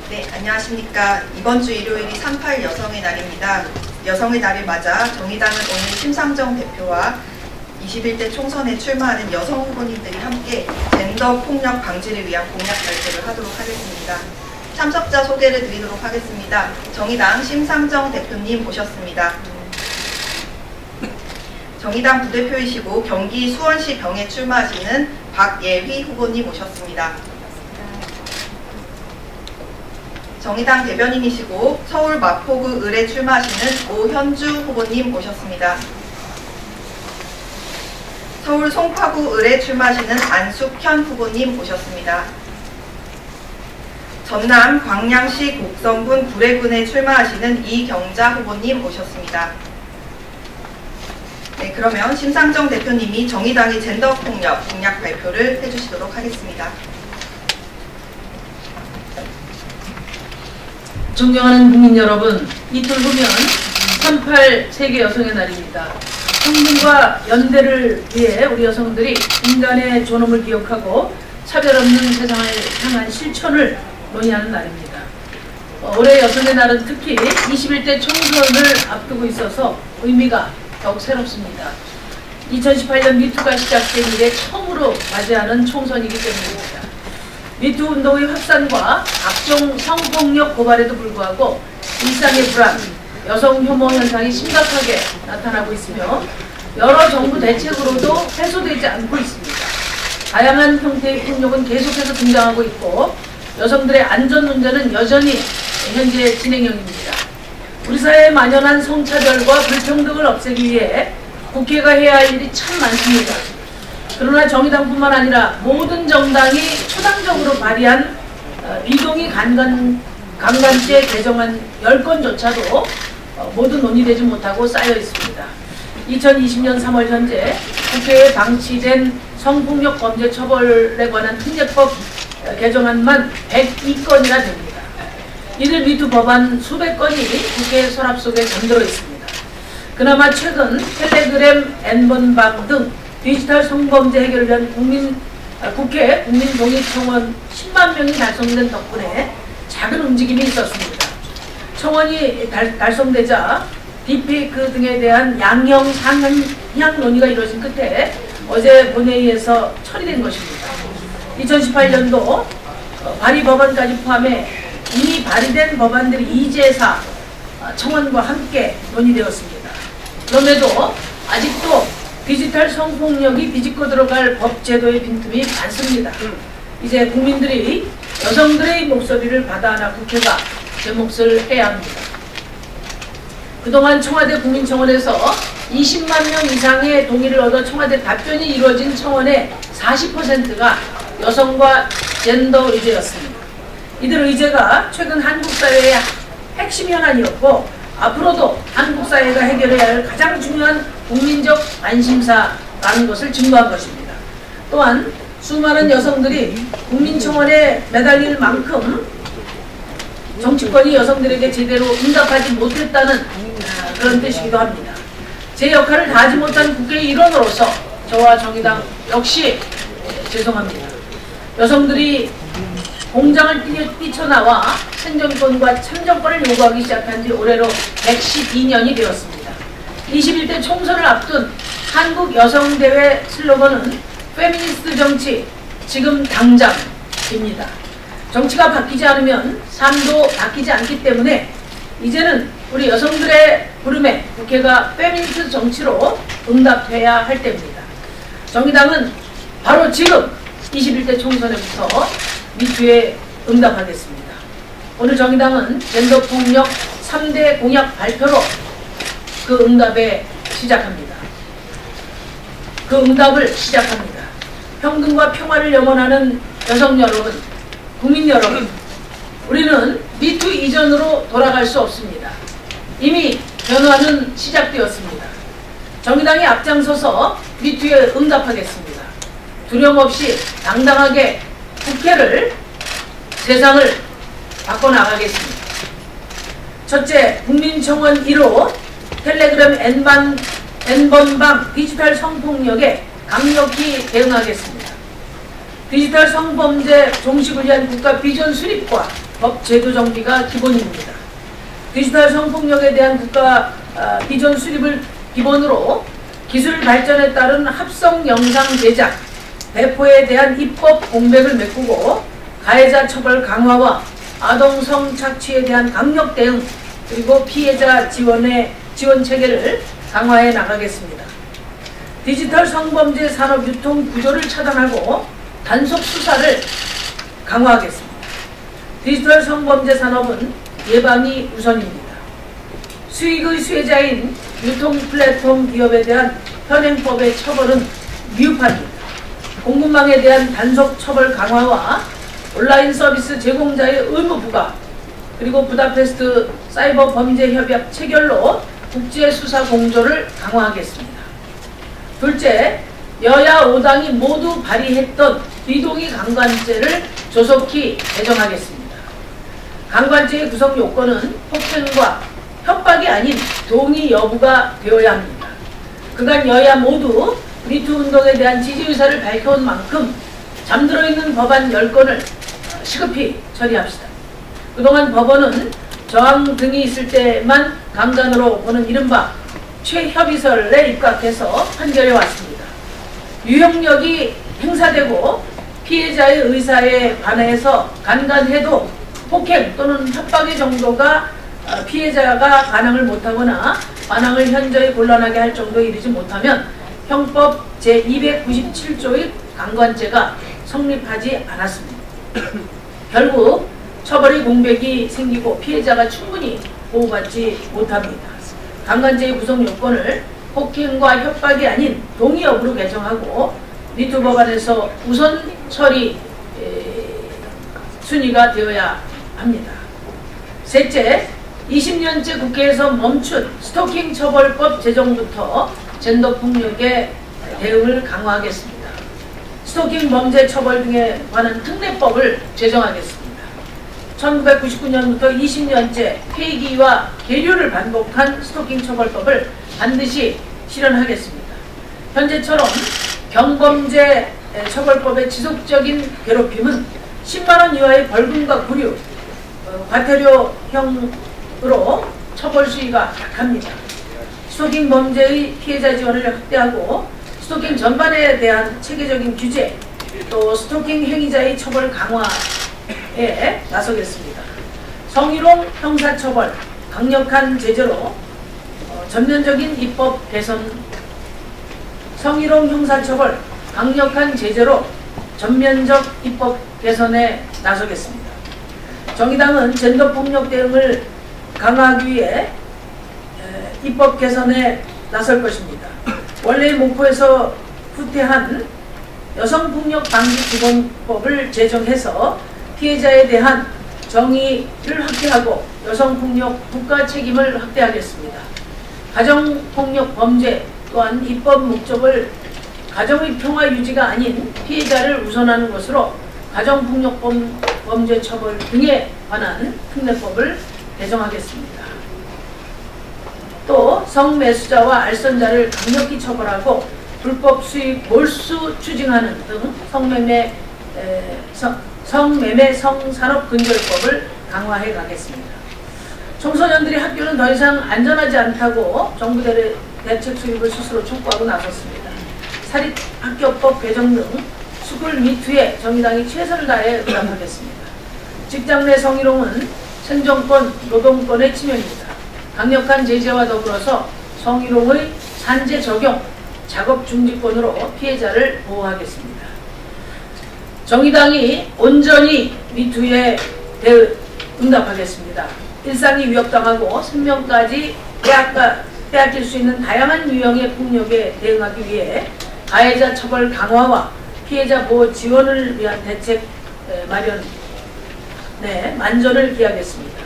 네, 안녕하십니까. 이번 주 일요일이 3.8 여성의 날입니다. 여성의 날을 맞아 정의당은 오늘 심상정 대표와 21대 총선에 출마하는 여성 후보님들이 함께 젠더 폭력 방지를 위한 공약 발표를 하도록 하겠습니다. 참석자 소개를 드리도록 하겠습니다. 정의당 심상정 대표님 모셨습니다. 정의당 부대표이시고 경기 수원시 병에 출마하시는 박예휘 후보님 모셨습니다. 정의당 대변인이시고 서울 마포구 을에 출마하시는 오현주 후보님 모셨습니다. 서울 송파구 을에 출마하시는 안숙현 후보님 모셨습니다. 전남 광양시 곡성군 구례군에 출마하시는 이경자 후보님 모셨습니다. 네, 그러면 심상정 대표님이 정의당의 젠더 폭력 공약 발표를 해주시도록 하겠습니다. 존경하는 국민 여러분, 이틀 후면 3.8 세계 여성의 날입니다. 평등과 연대를 위해 우리 여성들이 인간의 존엄을 기억하고 차별 없는 세상을 향한 실천을 논의하는 날입니다. 올해 여성의 날은 특히 21대 총선을 앞두고 있어서 의미가 더욱 새롭습니다. 2018년 미투가 시작된 이래 처음으로 맞이하는 총선이기 때문입니다. 미투 운동의 확산과 각종 성폭력 고발에도 불구하고 일상의 불안, 여성 혐오 현상이 심각하게 나타나고 있으며 여러 정부 대책으로도 해소되지 않고 있습니다. 다양한 형태의 폭력은 계속해서 등장하고 있고 여성들의 안전 문제는 여전히 현재 진행형입니다. 우리 사회에 만연한 성차별과 불평등을 없애기 위해 국회가 해야 할 일이 참 많습니다. 그러나 정의당뿐만 아니라 모든 정당이 초당적으로 발의한 비동의 강간죄 개정안 10건조차도 모두 논의되지 못하고 쌓여 있습니다. 2020년 3월 현재 국회에 방치된 성폭력 범죄 처벌에 관한 특례법 개정안만 102건이나 됩니다. 이들 미투 법안 수백 건이 국회 서랍 속에 잠들어 있습니다. 그나마 최근 텔레그램, N번방 등 디지털 성범죄 해결을 위한 국회 국민동의청원 10만 명이 달성된 덕분에 작은 움직임이 있었습니다. 청원이 달성되자 딥페이크 등에 대한 양형 상향 논의가 이루어진 끝에 어제 본회의에서 처리된 것입니다. 2018년도 발의 법안까지 포함해 이미 발의된 법안들이 이제사 청원과 함께 논의되었습니다. 그럼에도 아직도 디지털 성폭력이 비집고 들어갈 법 제도의 빈틈이 많습니다. 이제 국민들이 여성들의 목소리를 받아안아 국회가 제 몫을 해야 합니다. 그동안 청와대 국민청원에서 20만 명 이상의 동의를 얻어 청와대 답변이 이루어진 청원의 40%가 여성과 젠더 의제였습니다. 이들 의제가 최근 한국 사회의 핵심 현안이었고 앞으로도 한국 사회가 해결해야 할 가장 중요한 국민적 관심사라는 것을 증거한 것입니다. 또한 수많은 여성들이 국민청원에 매달릴 만큼 정치권이 여성들에게 제대로 응답하지 못했다는 그런 뜻이기도 합니다. 제 역할을 다하지 못한 국회의 일원으로서 저와 정의당 역시 죄송합니다. 여성들이 공장을 뛰쳐나와 생존권과 참정권을 요구하기 시작한 지 올해로 112년이 되었습니다. 21대 총선을 앞둔 한국 여성대회 슬로건은 페미니스트 정치, 지금 당장입니다. 정치가 바뀌지 않으면 삶도 바뀌지 않기 때문에 이제는 우리 여성들의 부름에 국회가 페미니스트 정치로 응답해야 할 때입니다. 정의당은 바로 지금 21대 총선에부터 미투에 응답하겠습니다. 오늘 정의당은 젠더폭력 3대 공약 발표로 그 응답을 시작합니다. 평등과 평화를 염원하는 여성 여러분, 국민 여러분, 우리는 미투 이전으로 돌아갈 수 없습니다. 이미 변화는 시작되었습니다. 정의당이 앞장서서 미투에 응답하겠습니다. 두려움 없이 당당하게 국회를, 세상을 바꿔나가겠습니다. 첫째, 국민청원 1호 텔레그램 N번방 디지털 성폭력에 강력히 대응하겠습니다. 디지털 성범죄 종식을 위한 국가 비전 수립과 법 제도 정비가 기본입니다. 디지털 성폭력에 대한 국가 비전 수립을 기본으로 기술 발전에 따른 합성 영상 제작, 배포에 대한 입법 공백을 메꾸고 가해자 처벌 강화와 아동 성착취에 대한 강력 대응, 그리고 피해자 지원 체계를 강화해 나가겠습니다. 디지털 성범죄 산업 유통 구조를 차단하고 단속 수사를 강화하겠습니다. 디지털 성범죄 산업은 예방이 우선입니다. 수익의 수혜자인 유통 플랫폼 기업에 대한 현행법의 처벌은 미흡합니다. 공급망에 대한 단속 처벌 강화와 온라인 서비스 제공자의 의무 부과, 그리고 부다페스트 사이버 범죄 협약 체결로 국제 수사 공조를 강화하겠습니다. 둘째, 여야 5당이 모두 발의했던 비동의 강간죄를 조속히 개정하겠습니다. 강간죄의 구성 요건은 폭행과 협박이 아닌 동의 여부가 되어야 합니다. 그간 여야 모두 미투 운동에 대한 지지 의사를 밝혀온 만큼 잠들어 있는 법안 10건을 시급히 처리합시다. 그동안 법원은 저항 등이 있을 때만 강간으로 보는 이른바 최협의설에 입각해서 판결해 왔습니다. 유형력이 행사되고 피해자의 의사에 반해서 간간해도 폭행 또는 협박의 정도가 피해자가 반항을 못하거나 반항을 현저히 곤란하게 할 정도에 이르지 못하면 형법 제297조의 강간죄가 성립하지 않았습니다. 결국 처벌의 공백이 생기고 피해자가 충분히 보호받지 못합니다. 강간죄의 구성 요건을 폭행과 협박이 아닌 동의 여부로 개정하고 미투 법안에서 우선 처리 순위가 되어야 합니다. 셋째, 20년째 국회에서 멈춘 스토킹 처벌법 제정부터 젠더 폭력의 대응을 강화하겠습니다. 스토킹 범죄 처벌 등에 관한 특례법을 제정하겠습니다. 1999년부터 20년째 폐기와 계류를 반복한 스토킹 처벌법을 반드시 실현하겠습니다. 현재처럼 경범죄 처벌법의 지속적인 괴롭힘은 10만원 이하의 벌금과 구류, 과태료형으로 처벌 수위가 약합니다. 스토킹 범죄의 피해자 지원을 확대하고 스토킹 전반에 대한 체계적인 규제, 또 스토킹 행위자의 처벌 강화에 나서겠습니다. 성희롱 형사처벌, 강력한 제재로 전면적인 입법 개선, 성희롱 형사처벌, 강력한 제재로 전면적 입법 개선에 나서겠습니다. 정의당은 젠더폭력 대응을 강화하기 위해 입법 개선에 나설 것입니다. 원래 목포에서 후퇴한 여성폭력 방지 기본법을 제정해서 피해자에 대한 정의를 확대하고 여성폭력 국가 책임을 확대하겠습니다. 가정폭력 범죄 또한 입법 목적을 가정의 평화 유지가 아닌 피해자를 우선하는 것으로 가정폭력 범죄 처벌 등에 관한 특례법을 개정하겠습니다. 또 성매수자와 알선자를 강력히 처벌하고 불법 수익 몰수 추징하는 등 성매매 성산업근절법을 강화해 가겠습니다. 청소년들이 학교는 더 이상 안전하지 않다고 정부 대책 수립을 스스로 촉구하고 나섰습니다. 사립학교법 개정 등 스쿨 미투에 정의당이 최선을 다해 응답하겠습니다. 직장 내 성희롱은 생존권, 노동권의 침해입니다. 강력한 제재와 더불어서 성희롱의 산재 적용, 작업 중지권으로 피해자를 보호하겠습니다. 정의당이 온전히 미투에 응답하겠습니다. 일상이 위협당하고 생명까지 빼앗길 수 있는 다양한 유형의 폭력에 대응하기 위해 가해자 처벌 강화와 피해자 보호 지원을 위한 대책 마련, 만전을 기하겠습니다.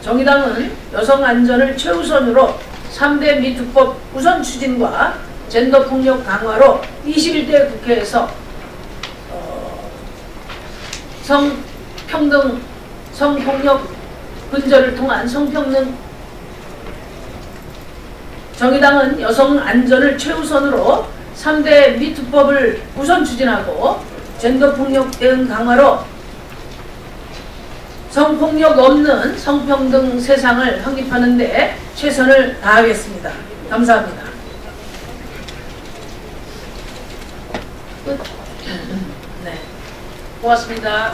정의당은 여성 안전을 최우선으로 3대 미투법 우선 추진과 젠더폭력 강화로 21대 국회에서 성평등, 성폭력 근절을 통한 성평등, 정의당은 여성 안전을 최우선으로 3대 미투법을 우선 추진하고 젠더폭력 대응 강화로 성폭력 없는 성평등 세상을 확립하는 데 최선을 다하겠습니다. 감사합니다. 끝. 네, 고맙습니다.